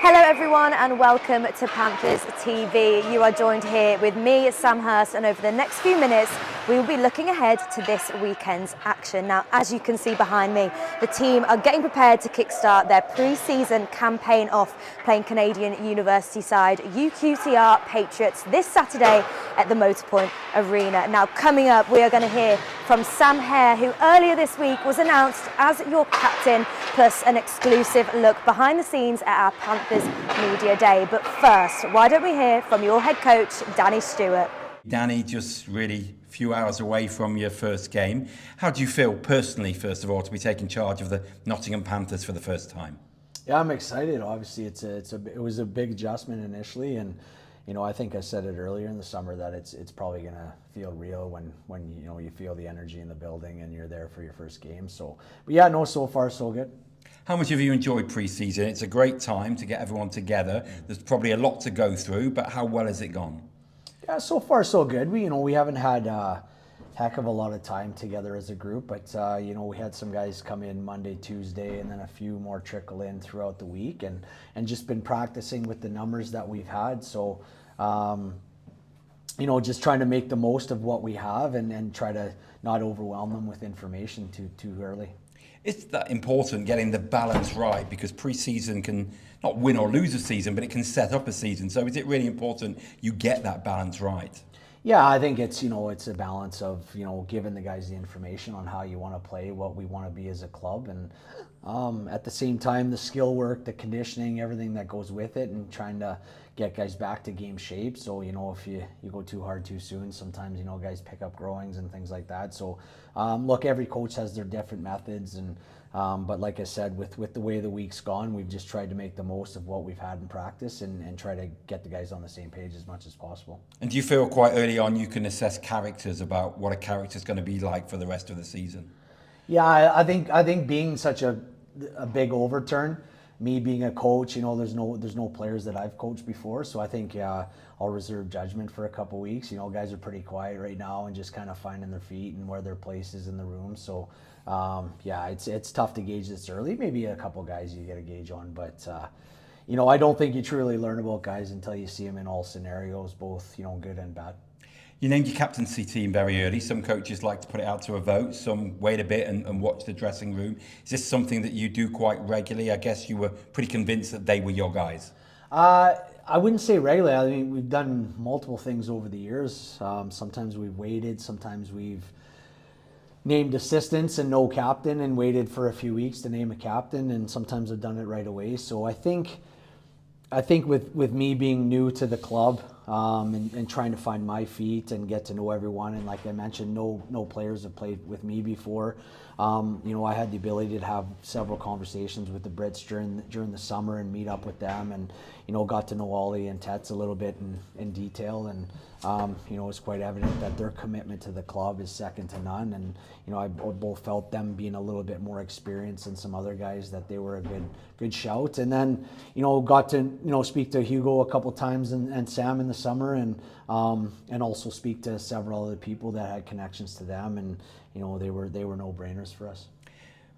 Hello everyone and welcome to Panthers TV. You are joined here with me, Sam Hurst, and over the next few minutes we will be looking ahead to this weekend's action. Now, as you can see behind me, the team are getting prepared to kickstart their pre-season campaign off, playing Canadian University side UQTR Patriots this Saturday at the Motorpoint Arena. Now, coming up, we are going to hear from Stewart and Herr, who earlier this week was announced as your captain, plus an exclusive look behind the scenes at our Panthers Media Day. But first, why don't we hear from your head coach, Danny Stewart. Danny, just really a few hours away from your first game. How do you feel personally, first of all, to be taking charge of the Nottingham Panthers for the first time? Yeah, I'm excited. Obviously, it was a big adjustment initially, and I think I said it earlier in the summer that it's probably gonna feel real when you feel the energy in the building and you're there for your first game. So, but yeah, no, so far so good. How much have you enjoyed pre-season? It's a great time to get everyone together. There's probably a lot to go through, but how well has it gone? Yeah, so far so good. We haven't had a heck of a lot of time together as a group, but we had some guys come in Monday, Tuesday, and then a few more trickle in throughout the week, and just been practicing with the numbers that we've had. So, just trying to make the most of what we have and try to not overwhelm them with information too early. It's that important getting the balance right, because pre-season can not win or lose a season, but it can set up a season. So is it really important you get that balance right? Yeah, I think it's a balance of giving the guys the information on how you want to play, what we want to be as a club, and at the same time the skill work, the conditioning, everything that goes with it, and trying to get guys back to game shape. So if you go too hard too soon, sometimes guys pick up growings and things like that. So look, every coach has their different methods, and but like I said, with the way the week's gone, we've just tried to make the most of what we've had in practice and try to get the guys on the same page as much as possible. And do you feel quite early on you can assess characters about what a character's going to be like for the rest of the season? Yeah, I think being such a big overturn, me being a coach, there's no players that I've coached before, so I think I'll reserve judgment for a couple weeks. Guys are pretty quiet right now and just kind of finding their feet and where their place is in the room. So it's tough to gauge this early. Maybe a couple guys you get a gauge on, but I don't think you truly learn about guys until you see them in all scenarios, both good and bad. You named your captaincy team very early. Some coaches like to put it out to a vote, some wait a bit and watch the dressing room. Is this something that you do quite regularly? I guess you were pretty convinced that they were your guys. I wouldn't say regularly. I mean, we've done multiple things over the years. Sometimes we've waited, sometimes we've named assistants and no captain and waited for a few weeks to name a captain, and sometimes I've done it right away. So I think with me being new to the club, and trying to find my feet and get to know everyone, and like I mentioned, no players have played with me before. I had the ability to have several conversations with the Brits during the summer and meet up with them, and got to know Ollie and Tets a little bit in detail, and it's quite evident that their commitment to the club is second to none, and I both felt them being a little bit more experienced than some other guys, that they were a good shout. And then got to speak to Hugo a couple times and Sam in the summer, and also speak to several other people that had connections to them, and they were no-brainers for us.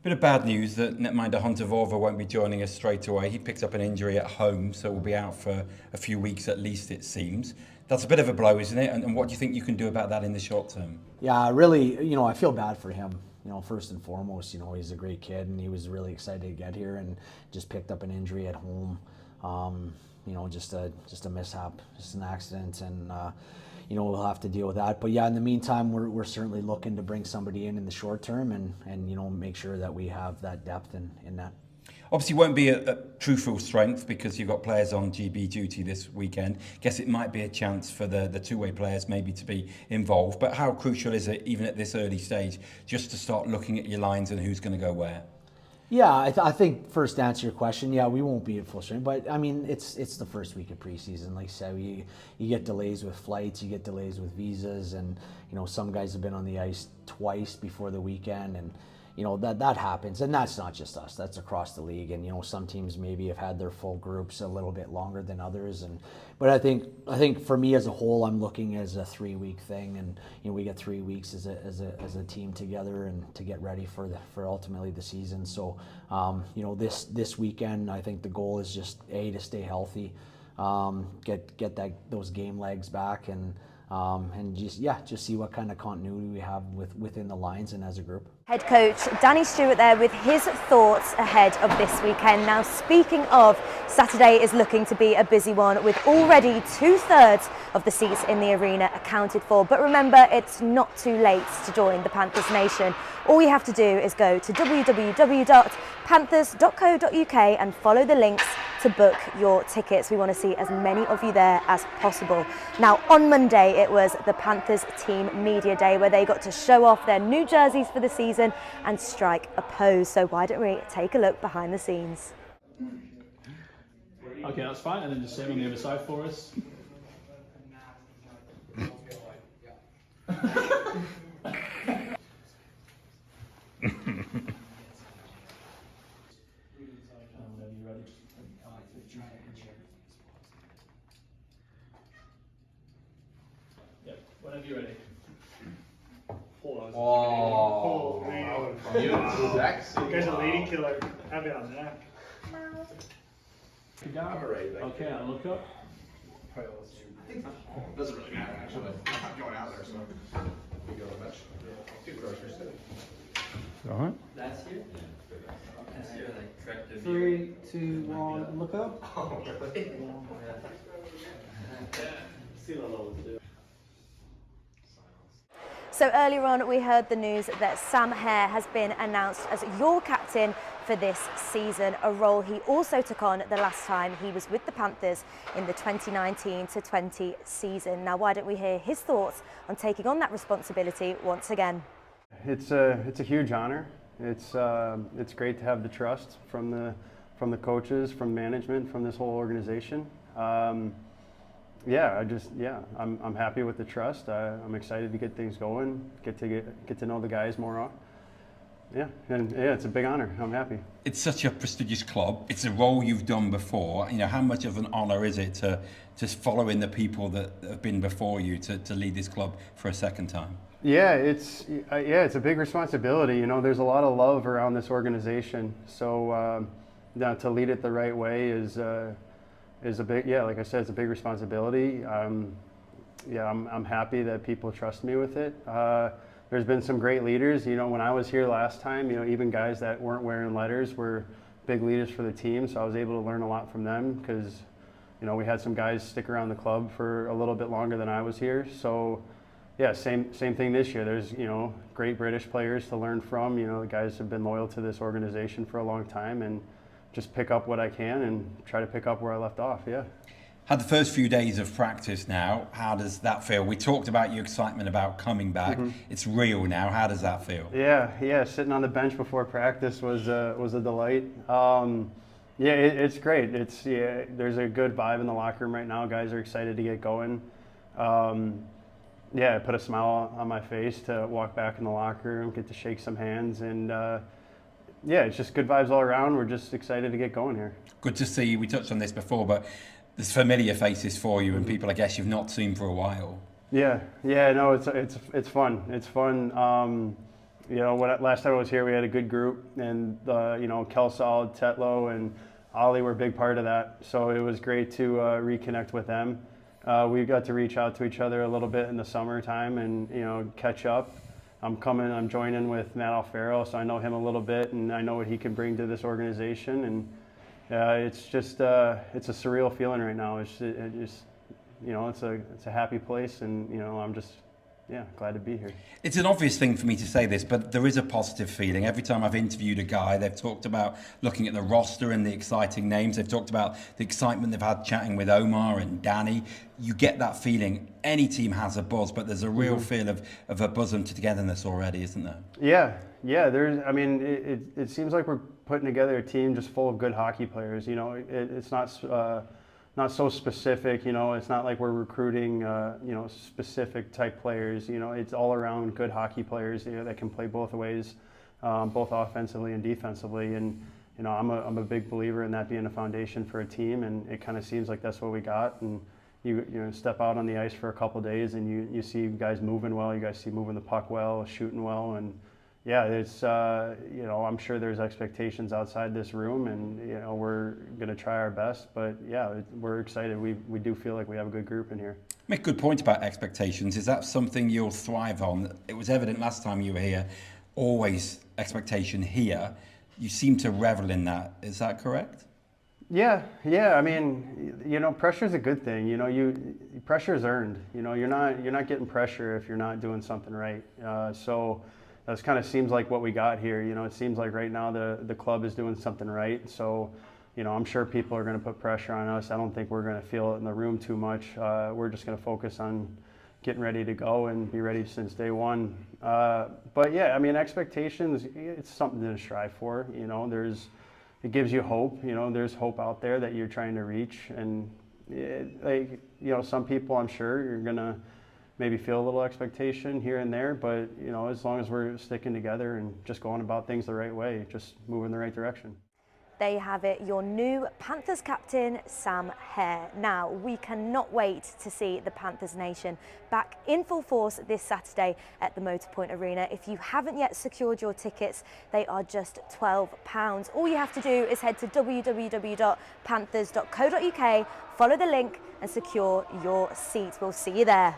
Bit of bad news that netminder Hunter Vorva won't be joining us straight away. He picked up an injury at home, so will be out for a few weeks at least, it seems. That's a bit of a blow, isn't it? And what do you think you can do about that in the short term? Yeah, really, I feel bad for him. First and foremost, he's a great kid, and he was really excited to get here, and just picked up an injury at home. Just a mishap, just an accident, and we'll have to deal with that. But yeah, in the meantime, we're certainly looking to bring somebody in the short term, and make sure that we have that depth in that. Obviously won't be a true full strength because you've got players on GB duty this weekend. Guess it might be a chance for the two-way players maybe to be involved. But how crucial is it, even at this early stage, just to start looking at your lines and who's going to go where? Yeah, I think first to answer your question, yeah, we won't be at full strength, but I mean, it's the first week of preseason. Like I said, you get delays with flights, you get delays with visas, and some guys have been on the ice twice before the weekend, and you know, that happens, and that's not just us, that's across the league. And you know, some teams maybe have had their full groups a little bit longer than others, but I think for me as a whole, I'm looking as a 3-week thing, and you know, we get 3 weeks as a team together and to get ready for ultimately the season. So you know, this weekend, I think the goal is just to stay healthy, get those game legs back, and just see what kind of continuity we have within the lines and as a group. Head coach Danny Stewart there with his thoughts ahead of this weekend. Now, speaking of, Saturday is looking to be a busy one with already 2/3 of the seats in the arena accounted for. But remember, it's not too late to join the Panthers Nation. All you have to do is go to www.panthers.co.uk and follow the links to book your tickets. We want to see as many of you there as possible. Now, on Monday, it was the Panthers team media day where they got to show off their new jerseys for the season and strike a pose. So why don't we take a look behind the scenes? Okay, that's fine. And then just same on the other side for us. Whenever you're ready. Oh, you sexy. You guys are lady killer. Have it on that. Okay, I'll look up. Doesn't really matter actually. I'm not going out there, so we go to the bench. Do groceries too. All right. Last year? Last year, like, tracked the 3, 2, 1, look up. Oh, really? See the levels too. So earlier on, we heard the news that Stewart and Herr has been announced as your captain for this season, a role he also took on the last time he was with the Panthers in the 2019-20 season. Now, why don't we hear his thoughts on taking on that responsibility once again? It's a huge honor. It's great to have the trust from the coaches, from management, from this whole organization. I'm happy with the trust. I'm excited to get things going, get to know the guys more. It's a big honor. I'm happy. It's such a prestigious club. It's a role you've done before. You know, how much of an honor is it to just follow in the people that have been before you to lead this club for a second time? Yeah, it's a big responsibility. You know, there's a lot of love around this organization. So to lead it the right way is a big, like I said, it's a big responsibility. I'm happy that people trust me with it. There's been some great leaders. You know, when I was here last time, you know, even guys that weren't wearing letters were big leaders for the team. So I was able to learn a lot from them because, you know, we had some guys stick around the club for a little bit longer than I was here. So, yeah, same thing this year. There's, you know, great British players to learn from. You know, the guys have been loyal to this organization for a long time, and just pick up what I can and try to pick up where I left off. Yeah. Had the first few days of practice now. How does that feel? We talked about your excitement about coming back. Mm-hmm. It's real now. How does that feel? Yeah. Sitting on the bench before practice was a delight. It's great. There's a good vibe in the locker room right now. Guys are excited to get going. It put a smile on my face to walk back in the locker room, get to shake some hands, and it's just good vibes all around. We're just excited to get going here. Good to see you. We touched on this before, but there's familiar faces for you and people I guess you've not seen for a while. No, it's fun. It's fun. Last time I was here, we had a good group, and Kelsall, Tetlow, and Ollie were a big part of that. So it was great to reconnect with them. We got to reach out to each other a little bit in the summertime and catch up. I'm joining with Matt Alfaro, so I know him a little bit, and I know what he can bring to this organization. And it's just it's a surreal feeling right now. It's a happy place, and I'm just glad to be here. It's an obvious thing for me to say this, but there is a positive feeling. Every time I've interviewed a guy, they've talked about looking at the roster and the exciting names. They've talked about the excitement they've had chatting with Omar and Danny. You get that feeling. Any team has a buzz, but there's a real feel of a buzz and togetherness already, isn't there? Yeah. It seems like we're putting together a team just full of good hockey players. It's not so specific. It's not like we're recruiting specific type players. It's all around good hockey players that can play both ways. both offensively and defensively. And you know, I'm a big believer in that being a foundation for a team, and it kind of seems like that's what we got. And you know, step out on the ice for a couple of days, and you see guys moving well. You guys see moving the puck well, shooting well, and yeah, it's you know, I'm sure there's expectations outside this room, and you know, we're gonna try our best. But yeah, we're excited. We do feel like we have a good group in here. Make a good point about expectations. Is that something you'll thrive on? It was evident last time you were here. Always expectation here. You seem to revel in that. Is that correct? Yeah. I mean, you know, pressure is a good thing. You know, pressure is earned. You know, you're not getting pressure if you're not doing something right. So that kind of seems like what we got here. You know, it seems like right now the club is doing something right. So, you know, I'm sure people are going to put pressure on us. I don't think we're going to feel it in the room too much. We're just going to focus on getting ready to go and be ready since day one. But yeah, I mean, expectations, it's something to strive for. You know, it gives you hope. You know, there's hope out there that you're trying to reach. And like, you know, some people, I'm sure you're going to maybe feel a little expectation here and there, but you know, as long as we're sticking together and just going about things the right way, just moving in the right direction. There you have it, your new Panthers captain, Sam Herr. Now, we cannot wait to see the Panthers Nation back in full force this Saturday at the Motorpoint Arena. If you haven't yet secured your tickets, they are just £12. All you have to do is head to www.panthers.co.uk, follow the link and secure your seat. We'll see you there.